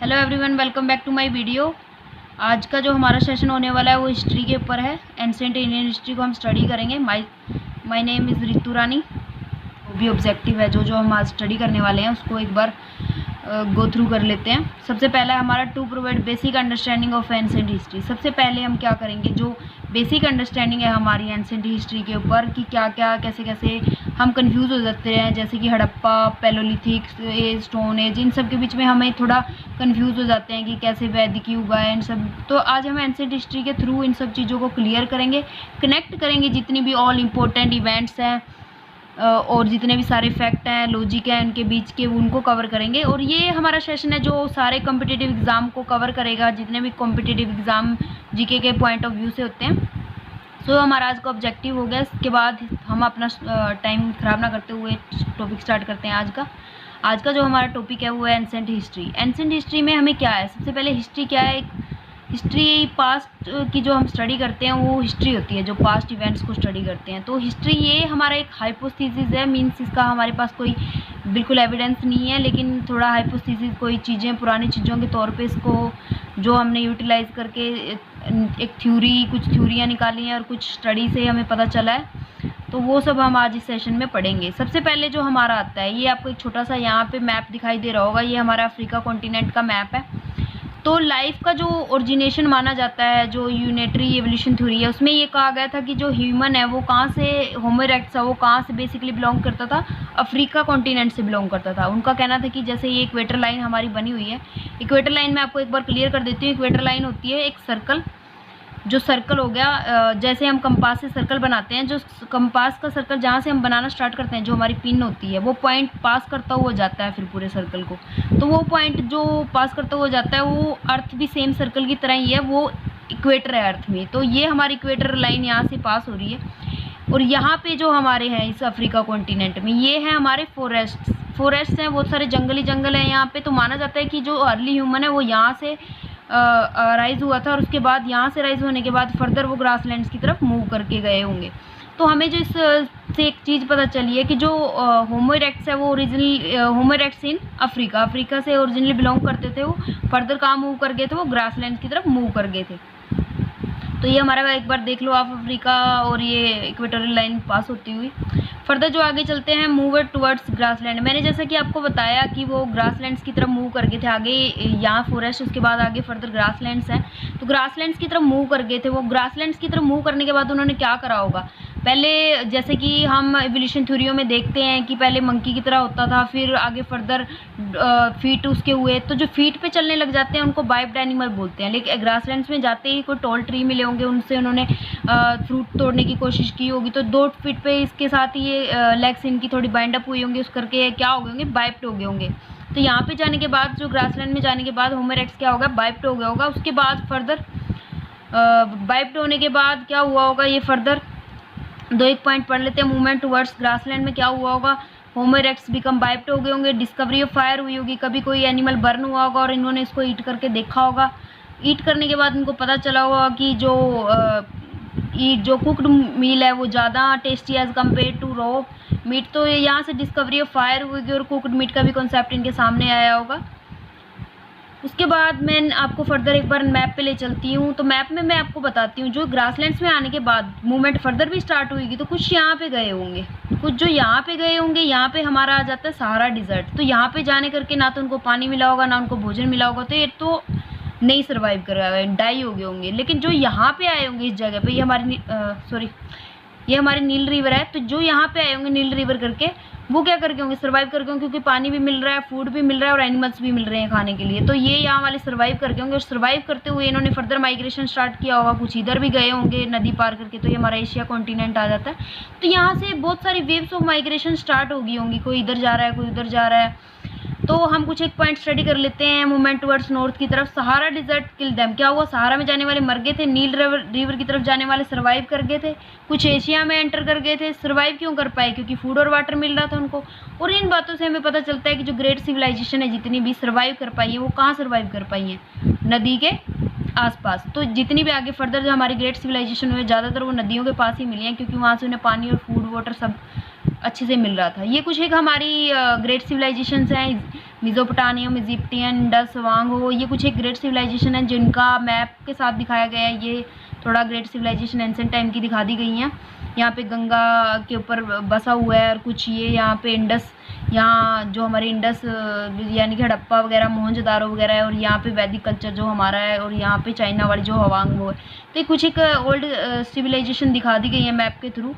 Hello everyone, welcome back to my video. आज का जो हमारा सेशन होने वाला है वो हिस्ट्री के ऊपर है। एंशिएंट इंडियन हिस्ट्री को हम स्टडी करेंगे। माय नेम इज़ रितु रानी। वो भी ऑब्जेक्टिव है जो हम आज स्टडी करने वाले हैं उसको एक बार गो थ्रू कर लेते हैं। सबसे पहला हमारा to provide basic understanding of ancient history. सबसे पहले हम क्या करेंगे, जो बेसिक अंडरस्टैंडिंग है हमारी एंशिएंट हिस्ट्री के ऊपर कि क्या क्या कैसे कैसे हम कंफ्यूज हो जाते हैं, जैसे कि Harappa, Palaeolithic age, stone age, इन सब के बीच में हमें थोड़ा कंफ्यूज हो जाते हैं कि कैसे वैदिक युग आया इन सब। तो आज हम एंशिएंट हिस्ट्री के थ्रू इन सब चीज़ों को क्लियर करेंगे, कनेक्ट करेंगे जितनी भी ऑल इम्पोर्टेंट इवेंट्स हैं और जितने भी सारे फैक्ट हैं, लॉजिक है उनके बीच के, उनको कवर करेंगे। और ये हमारा सेशन है जो सारे कॉम्पिटिटिव एग्ज़ाम को कवर करेगा, जितने भी कॉम्पिटिटिव एग्ज़ाम जीके के पॉइंट ऑफ व्यू से होते हैं। सो हमारा आज का ऑब्जेक्टिव हो गया। इसके बाद हम अपना टाइम ख़राब ना करते हुए टॉपिक स्टार्ट करते हैं आज का जो हमारा टॉपिक है वो है एंशिएंट हिस्ट्री। एंशिएंट हिस्ट्री में हमें क्या है, सबसे पहले हिस्ट्री क्या है। हिस्ट्री पास्ट की जो हम स्टडी करते हैं वो हिस्ट्री होती है, जो पास्ट इवेंट्स को स्टडी करते हैं। तो हिस्ट्री ये हमारा एक हाइपोथेसिस है, मीन्स इसका हमारे पास कोई बिल्कुल एविडेंस नहीं है, लेकिन थोड़ा हाइपोथेसिस, कोई चीज़ें पुरानी चीज़ों के तौर पे इसको जो हमने यूटिलाइज करके एक कुछ थ्योरियाँ निकाली हैं और कुछ स्टडी से हमें पता चला है, तो वो सब हम आज इस सेशन में पढ़ेंगे। सबसे पहले जो हमारा आता है, ये आपको एक छोटा सा यहाँ पे मैप दिखाई दे रहा होगा, ये हमारा अफ्रीका कॉन्टिनेंट का मैप है। तो लाइफ का जो ओरिजिनेशन माना जाता है, जो यूनिटरी एवोल्यूशन थ्योरी है, उसमें ये कहा गया था कि जो ह्यूमन है वो कहाँ से, होमो इरेक्टस है वो कहाँ से बेसिकली बिलोंग करता था, अफ्रीका कॉन्टिनेंट से बिलोंग करता था। उनका कहना था कि जैसे ये इक्वेटर लाइन हमारी बनी हुई है, इक्वेटर लाइन मैं आपको एक बार क्लियर कर देती हूँ। इक्वेटर लाइन होती है एक सर्कल, जो सर्कल हो गया, जैसे हम कंपास से सर्कल बनाते हैं, जो कंपास का सर्कल जहाँ से हम बनाना स्टार्ट करते हैं, जो हमारी पिन होती है, वो पॉइंट पास करता हुआ जाता है फिर पूरे सर्कल को। तो वो पॉइंट जो पास करता हुआ जाता है वो अर्थ भी सेम सर्कल की तरह ही है, वो इक्वेटर है अर्थ में। तो ये हमारी इक्वेटर लाइन यहाँ से पास हो रही है। और यहाँ पे जो हमारे हैं इस अफ्रीका कॉन्टिनेंट में, ये हैं हमारे फॉरेस्ट हैं, बहुत सारे जंगल हैं यहाँ पे। तो माना जाता है कि जो अर्ली ह्यूमन है वो यहाँ से राइज हुआ था, और उसके बाद यहाँ से राइज होने के बाद फर्दर वो ग्रासलैंड्स की तरफ मूव करके गए होंगे। तो हमें जो इस से एक चीज़ पता चली है कि जो होमो इरेक्टस है वो original homo erectus in Africa से ओरिजिनली बिलोंग करते थे। वो फर्दर कहाँ मूव कर गए थे, वो ग्रासलैंड की तरफ मूव कर गए थे। तो ये हमारा एक बार देख लो आप, अफ्रीका और ये इक्वेटोरियल लाइन पास होती हुई। फर्दर जो आगे चलते हैं, मूव टुवर्ड्स ग्रासलैंड। मैंने जैसा कि आपको बताया कि वो ग्रासलैंड्स की तरफ मूव कर गए थे। आगे यहाँ फॉरेस्ट, उसके बाद आगे फर्दर ग्रासलैंड्स हैं, तो ग्रासलैंड्स की तरफ मूव कर गए थे। वो ग्रासलैंड्स की तरफ मूव करने के बाद उन्होंने क्या करा होगा, पहले जैसे कि हम एवोल्यूशन थ्योरियों में देखते हैं कि पहले मंकी की तरह होता था, फिर आगे फर्दर फीट उसके हुए, तो जो फीट पे चलने लग जाते हैं उनको बाइप्ड एनिमल बोलते हैं। लेकिन ग्रासलैंड्स में जाते ही कोई टॉल ट्री मिले होंगे, उनसे उन्होंने फ्रूट तोड़ने की कोशिश की होगी, तो 2 फीट पे इसके साथ ही ये लेग्स इनकी थोड़ी बाइंड अप हुई होंगी, उस करके क्या हो गए होंगे, बाइप्ड हो गए होंगे। तो यहाँ पे जाने के बाद, जो ग्रासलैंड में जाने के बाद होमो इरेक्टस क्या होगा, बाइप्ड हो गया होगा। उसके बाद फर्दर बाइप्ड होने के बाद क्या हुआ होगा, ये फर्दर एक पॉइंट पढ़ लेते हैं। मूवमेंट टुवर्ड्स ग्रासलैंड में क्या हुआ होगा, होमो इरेक्टस बिकम बाइप्ड हो गए होंगे। डिस्कवरी ऑफ फायर हुई होगी, कभी कोई एनिमल बर्न हुआ होगा और इन्होंने इसको ईट करके देखा होगा। ईट करने के बाद इनको पता चला होगा कि जो कुकड मील है वो ज़्यादा tasty as compare to raw meat. तो यहाँ से डिस्कवरी ऑफ फायर हुई और कुकड मीट का भी कॉन्सेप्ट इनके सामने आया होगा। उसके बाद मैं आपको फर्दर एक बार मैप पे ले चलती हूँ। तो मैप में मैं आपको बताती हूँ, जो ग्रासलैंड्स में आने के बाद मूवमेंट फर्दर भी स्टार्ट हुई, तो कुछ यहाँ पे गए होंगे, कुछ जो यहाँ पे गए होंगे। यहाँ पे हमारा आ जाता है सहारा डिज़र्ट। तो यहाँ पे जाने करके ना तो उनको पानी मिला होगा, ना उनको भोजन मिला होगा, तो ये तो नहीं सर्वाइव कर रहा है, डाई हो गए होंगे। लेकिन जो यहाँ पे आए होंगे इस जगह पे, ये हमारी नील रिवर है, तो जो यहाँ पे आए होंगे नील रिवर करके, वो क्या करके होंगे, सर्वाइव करके होंगे, क्योंकि पानी भी मिल रहा है, फूड भी मिल रहा है और एनिमल्स भी मिल रहे हैं खाने के लिए। तो ये यहाँ वाले सर्वाइव करके होंगे, और सर्वाइव करते हुए इन्होंने फर्दर माइग्रेशन स्टार्ट किया होगा, कुछ इधर भी गए होंगे नदी पार करके। तो ये हमारा एशिया कॉन्टिनेंट आ जाता है। तो यहाँ से बहुत सारी वेव्स ऑफ माइग्रेशन स्टार्ट हो गई होंगी, कोई इधर जा रहा है, कोई उधर जा रहा है। तो हम कुछ एक पॉइंट स्टडी कर लेते हैं। मूवमेंट टुवर्ड्स नॉर्थ की तरफ, सहारा डिजर्ट किल देम। क्या हुआ, सहारा में जाने वाले मर गए थे, नील रिवर की तरफ जाने वाले सर्वाइव कर गए थे, कुछ एशिया में एंटर कर गए थे। सर्वाइव क्यों कर पाए, क्योंकि फूड और वाटर मिल रहा था उनको। और इन बातों से हमें पता चलता है कि जो ग्रेट सिविलाइजेशन है, जितनी भी सर्वाइव कर पाई है, वो कहाँ सर्वाइव कर पाई है, नदी के आसपास। तो जितनी भी आगे फर्दर जो हमारी ग्रेट सिविलाइजेशन हुई, ज़्यादातर वो नदियों के पास ही मिली हैं, क्योंकि वहाँ से उन्हें पानी और फूड वाटर सब अच्छे से मिल रहा था। ये कुछ एक हमारी ग्रेट सिविलाइजेशंस हैं। मेसोपोटामियम, इजिप्टियन, इंडस, वांगो, ये कुछ एक ग्रेट सिविलाइजेशन है जिनका मैप के साथ दिखाया गया है। ये थोड़ा ग्रेट सिविलाइजेशन एंशिएंट टाइम की दिखा दी गई हैं। यहाँ पे गंगा के ऊपर बसा हुआ है, और कुछ ये यहाँ पे इंडस, यहाँ जो हमारे इंडस यानी कि हड़प्पा वगैरह, मोहनजोदारो वगैरह है, और यहाँ पे वैदिक कल्चर जो हमारा है, और यहाँ पे चाइना वाली जो हवांग वो है। तो कुछ एक ओल्ड सिविलाइजेशन दिखा दी गई है मैप के थ्रू।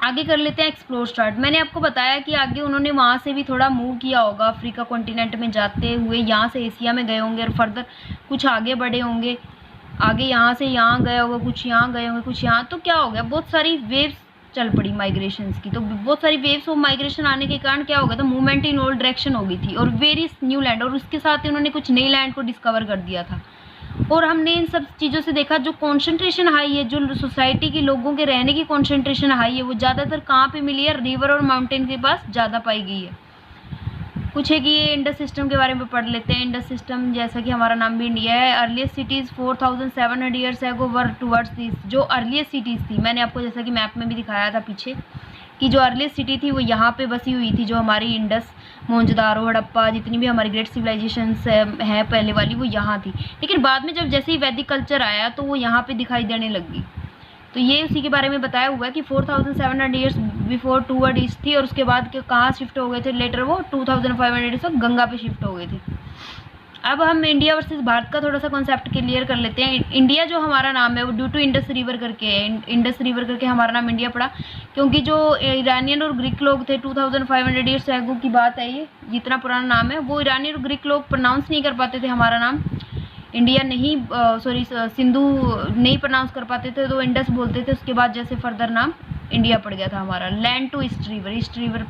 आगे कर लेते हैं एक्सप्लोर स्टार्ट। मैंने आपको बताया कि आगे उन्होंने वहाँ से भी थोड़ा मूव किया होगा, अफ्रीका कॉन्टिनेंट में जाते हुए यहाँ से एशिया में गए होंगे, और फर्दर कुछ आगे बढ़े होंगे। आगे यहाँ से यहाँ गए होगा, कुछ यहाँ गए होंगे, कुछ यहाँ। तो क्या हो गया, बहुत सारी वेव्स चल पड़ी माइग्रेशंस की। तो बहुत सारी वेव्स ऑफ माइग्रेशन आने के कारण क्या हो गया था, मूवमेंट इन ऑल डायरेक्शन हो गई थी, और वेरियस न्यू लैंड, और उसके साथ ही उन्होंने कुछ नई लैंड को डिस्कवर कर दिया था। और हमने इन सब चीज़ों से देखा जो कॉन्सेंट्रेशन हाई है, जो सोसाइटी के लोगों के रहने की कॉन्सेंट्रेशन हाई है, वो ज़्यादातर कहाँ पे मिली है, रिवर और माउंटेन के पास ज़्यादा पाई गई है। कुछ है कि ये इंडस सिस्टम के बारे में पढ़ लेते हैं। इंडस सिस्टम, जैसा कि हमारा नाम भी इंडिया है, earliest cities 4700 years ago were towards this. जो अर्लीस्ट सिटीज़ थी, मैंने आपको जैसा कि मैप में भी दिखाया था पीछे, कि जो अर्लीस्ट सिटी थी वो यहाँ पे बसी हुई थी। जो हमारी इंडस, मोहनजोदारो, हड़प्पा, जितनी भी हमारी ग्रेट सिविलाइजेशंस है पहले वाली, वो यहाँ थी। लेकिन बाद में जब जैसे ही वैदिक कल्चर आया तो वो यहाँ पे दिखाई देने लगी। तो ये उसी के बारे में बताया हुआ है कि 4700 ईयर्स बिफोर टूवर्ड ईस्ट थी, और उसके बाद कहाँ शिफ्ट हो गए थे लेटर, वो 2500 ईयर्स तक गंगा पे शिफ्ट हो गए थे। अब हम इंडिया वर्सेस भारत का थोड़ा सा कॉन्सेप्ट क्लियर कर लेते हैं। इंडिया जो हमारा नाम है वो ड्यू टू इंडस रिवर करके है। इंडस रिवर करके हमारा नाम इंडिया पड़ा, क्योंकि जो ईरानियन और ग्रीक लोग थे, 2500 ईयर्स एगो की बात है, ये जितना पुराना नाम है, वो ईरानियन और ग्रीक लोग प्रोनाउंस नहीं कर पाते थे हमारा नाम इंडिया, नहीं सॉरी सिंधु नहीं प्रोनाउंस कर पाते थे, तो इंडस बोलते थे। उसके बाद जैसे फर्दर नाम इंडिया पड़ गया था हमारा। लैंड टू ईस्ट रिवर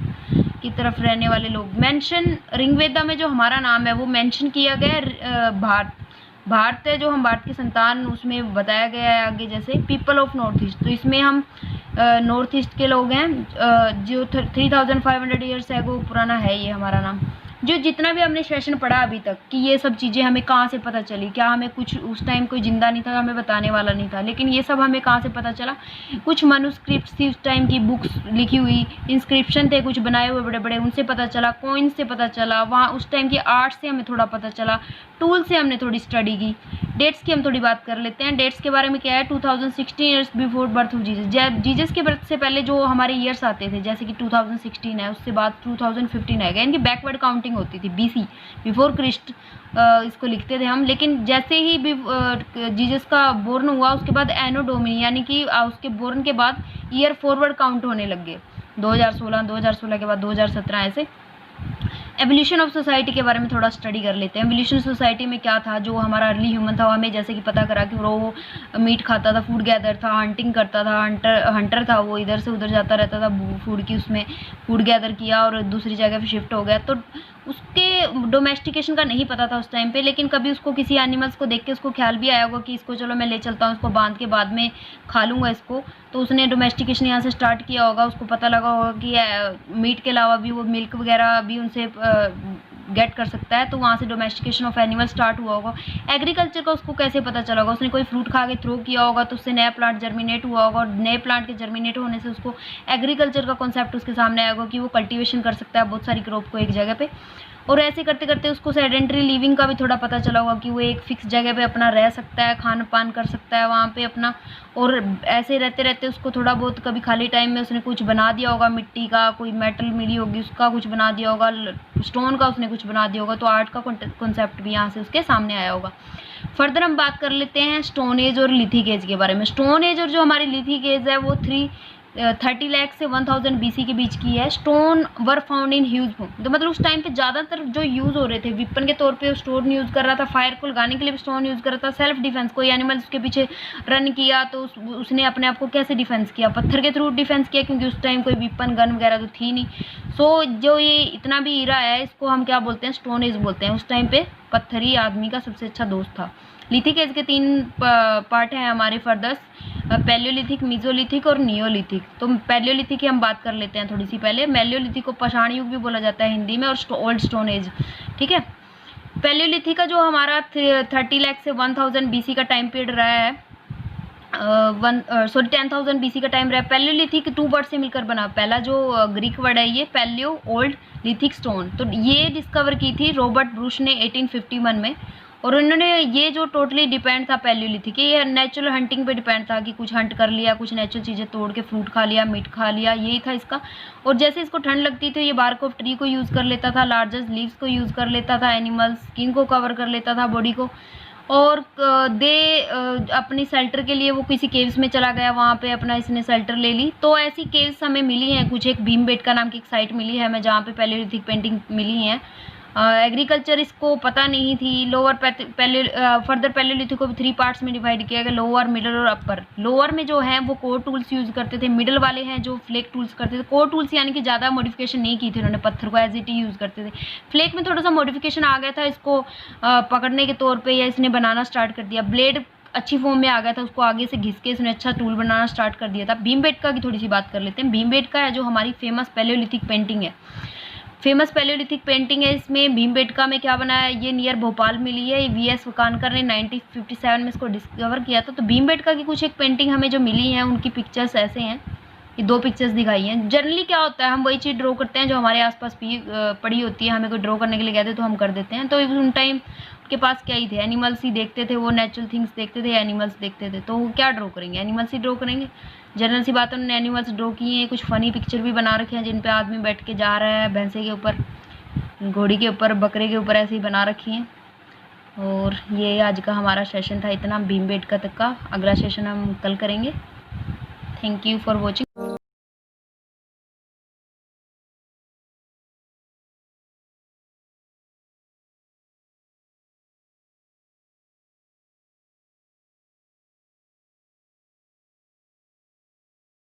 की तरफ रहने वाले लोग। मेंशन ऋग्वेदा में जो हमारा नाम है वो मेंशन किया गया है भारत है, जो हम भारत की संतान, उसमें बताया गया है आगे जैसे पीपल ऑफ नॉर्थ ईस्ट। तो इसमें हम नॉर्थ ईस्ट के लोग हैं, जो 3500 ईयर्स है वो पुराना है ये हमारा नाम। जो जितना भी हमने सेशन पढ़ा अभी तक कि ये सब चीज़ें हमें कहाँ से पता चली, क्या हमें कुछ उस टाइम कोई जिंदा नहीं था, हमें बताने वाला नहीं था, लेकिन ये सब हमें कहाँ से पता चला, कुछ मनुस्क्रिप्ट थी उस टाइम की, बुक्स लिखी हुई, इंस्क्रिप्शन थे कुछ बनाए हुए बड़े बड़े, उनसे पता चला, कॉइन्स से पता चला, वहाँ उस टाइम की आर्ट से हमें थोड़ा पता चला, टूल से हमने थोड़ी स्टडी की। डेट्स की हम थोड़ी बात कर लेते हैं। डेट्स के बारे में क्या है, 2016 years before birth of Jesus. Jesus के बर्थ से पहले जो हमारे ईयर्स आते थे, जैसे कि 2016 है, उससे बाद 2015 आएगा, इनकी बैकवर्ड काउंटिंग होती थी, बीसी बिफोर क्रिस्ट इसको लिखते थे हम। लेकिन जैसे ही जीसस का बोर्न हुआ उसके बाद एनो डोमिनी यानी कि उसके बोर्न के बाद ईयर फॉरवर्ड काउंट होने लग गए। 2016 के बाद 2017 ऐसे। एवोल्यूशन ऑफ सोसाइटी के बारे में थोड़ा स्टडी कर लेते हैं। एवोल्यूशन सोसाइटी में क्या था, जो हमारा अर्ली ह्यूमन था, हमें जैसे कि पता करा कि वो मीट खाता था, फूड गैदर था, हंटिंग करता था, हंटर था, वो इधर से उधर जाता रहता था फूड की, उसमें फूड गैदर किया और दूसरी जगह पे शिफ्ट हो गया। तो उसके डोमेस्टिकेशन का नहीं पता था उस टाइम पे, लेकिन कभी उसको किसी एनिमल्स को देख के उसको ख्याल भी आया होगा कि इसको चलो मैं ले चलता हूँ, इसको बांध के बाद में खा लूँगा इसको। तो उसने डोमेस्टिकेशन यहाँ से स्टार्ट किया होगा। उसको पता लगा होगा कि मीट के अलावा भी वो मिल्क वगैरह भी उनसे गेट कर सकता है, तो वहाँ से डोमेस्टिकेशन ऑफ एनिमल स्टार्ट हुआ होगा। एग्रीकल्चर का उसको कैसे पता चला होगा, उसने कोई फ्रूट खा के थ्रो किया होगा तो उससे नया प्लांट जर्मिनेट हुआ होगा, और नए प्लांट के जर्मिनेट होने से उसको एग्रीकल्चर का कॉन्सेप्ट उसके सामने आया होगा कि वो कल्टीवेशन कर सकता है बहुत सारी क्रॉप को एक जगह पे। और ऐसे करते करते उसको सेडेंटरी लिविंग का भी थोड़ा पता चला होगा कि वो एक फिक्स जगह पे अपना रह सकता है, खान पान कर सकता है वहाँ पे अपना। और ऐसे रहते रहते उसको थोड़ा बहुत कभी खाली टाइम में उसने कुछ बना दिया होगा, मिट्टी का कोई मेटल मिली होगी उसका कुछ बना दिया होगा, स्टोन का उसने कुछ बना दिया होगा। तो आर्ट का कॉन्सेप्ट भी यहाँ से उसके सामने आया होगा। फर्दर हम बात कर लेते हैं स्टोन एज और लिथिक एज के बारे में। स्टोन एज और जो हमारी लिथिक एज है वो 30 लाख से 1000 BC के बीच की है। Stone were found in huge form, तो मतलब उस टाइम पे ज़्यादातर जो यूज़ हो रहे थे विपन के तौर पे स्टोन यूज़ कर रहा था, फायर को लगाने के लिए भी स्टोन यूज़ कर रहा था, सेल्फ डिफेंस, कोई एनिमल उसके पीछे रन किया तो उसने अपने आप को कैसे डिफेंस किया, पत्थर के थ्रू डिफेंस किया, क्योंकि उस टाइम कोई विपन गन वगैरह तो थी नहीं। सो जो ये इतना भी ईरा है इसको हम क्या बोलते हैं, स्टोन एज बोलते हैं। उस टाइम पे पत्थर ही आदमी का सबसे अच्छा दोस्त था। लिथिक एज के 3 पार्ट हैं हमारे फर्दर्स, पैलियोलिथिक, मीजोलिथिक और नियोलिथिक। तो पैलियोलिथिक की हम बात कर लेते हैं थोड़ी सी पहले। मेलियोलिथिक को पाषाण युग भी बोला जाता है हिंदी में, और ओल्ड स्टोन एज, ठीक है। पैलियोलिथिक का जो हमारा 30 लाख से 1000 BC का टाइम पीरियड रहा है, 10,000 BC का टाइम रहा। पैलियोलिथिक 2 वर्ड से मिलकर बना। पहला जो ग्रीक वर्ड है ये पैलियो, ओल्ड, लिथिक स्टोन, तो ये डिस्कवर की थी रॉबर्ट ब्रूस ने 1851 में। और उन्होंने ये जो टोटली डिपेंड था पैलियोलिथिक, ये नेचुरल हंटिंग पे डिपेंड था कि कुछ हंट कर लिया, कुछ नेचुरल चीज़ें तोड़ के फ्रूट खा लिया, मीट खा लिया, यही था इसका। और जैसे इसको ठंड लगती थी ये बार्क ऑफ ट्री को यूज़ कर लेता था, लार्जेस्ट लीव्स को यूज़ कर लेता था, एनिमल स्किन को कवर कर लेता था बॉडी को। और अपनी शेल्टर के लिए वो किसी केव्स में चला गया, वहाँ पे अपना इसने शेल्टर ले ली। तो ऐसी केव्स हमें मिली हैं कुछ, एक भीमबेटका नाम की एक साइट मिली है हमें जहाँ पे पैलियोलिथिक पेंटिंग मिली हैं। एग्रीकल्चर इसको पता नहीं थी। लोअर फर्दर पैलियोलिथिक को भी 3 पार्ट्स में डिवाइड किया गया, लोअर, मिडल और अपर। लोअर में जो है वो कोर टूल्स यूज़ करते थे, मिडल वाले हैं जो फ्लेक टूल्स करते थे। कोर टूल्स यानी कि ज़्यादा मॉडिफिकेशन नहीं की थी उन्होंने, पत्थर को एज इट यूज़ करते थे। फ्लेक में थोड़ा सा मॉडिफिकेशन आ गया था इसको पकड़ने के तौर पर, या इसने बनाना स्टार्ट कर दिया। ब्लेड अच्छी फॉर्म में आ गया था, उसको आगे से घिस के इसने अच्छा टूल बनाना स्टार्ट कर दिया था। भीमबेटका की थोड़ी सी बात कर लेते हैं। भीमबेटका है जो हमारी फेमस पैलियोलिथिक पेंटिंग है, फेमस पैलियोलिथिक पेंटिंग है। इसमें भीमबेटका में क्या बनाया है, ये नियर भोपाल मिली है। वीएस वकानकर ने 1957 में इसको डिस्कवर किया था। तो भीमबेटका की कुछ एक पेंटिंग हमें जो मिली है उनकी पिक्चर्स ऐसे हैं, ये 2 पिक्चर्स दिखाई हैं। जनरली क्या होता है, हम वही चीज़ ड्रॉ करते हैं जो हमारे आसपास पड़ी होती है, हमें कोई ड्रॉ करने के लिए कहते हैं तो हम कर देते हैं। तो उन टाइम उनके पास क्या ही थे, एनिमल्स ही देखते थे वो, नेचुरल थिंग्स देखते थे, एनिमल्स देखते थे, तो वो क्या ड्रॉ करेंगे, एनिमल्स ही ड्रॉ करेंगे। जनरल सी बात है, उन्होंने एनिमल्स ड्रॉ किए हैं। कुछ फ़नी पिक्चर भी बना रखे हैं जिन पे आदमी बैठ के जा रहा है, भैंसे के ऊपर, घोड़ी के ऊपर, बकरे के ऊपर, ऐसे ही बना रखी हैं। और ये आज का हमारा सेशन था इतना भीमबेटका तक का। अगला सेशन हम कल करेंगे। Thank you for watching.